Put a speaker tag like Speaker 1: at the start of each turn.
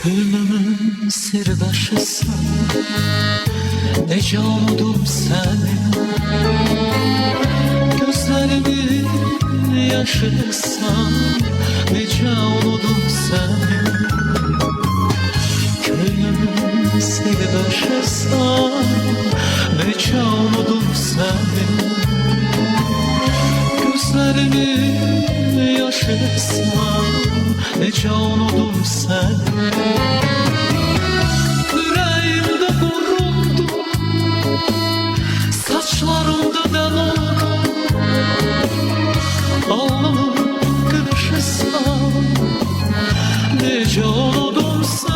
Speaker 1: Gönlümün sirdaşısın, nece unudum seni. Gözlerimin yaşısan, nece unudum seni. Gönlümün sirdaşısın, nece unudum seni. Gözlerimin yaşısan, nece unudum seni. Yüreğimde kuruldu, saçlarımda dem oldu. Alnımın gülüşüsan, nece unudum seni.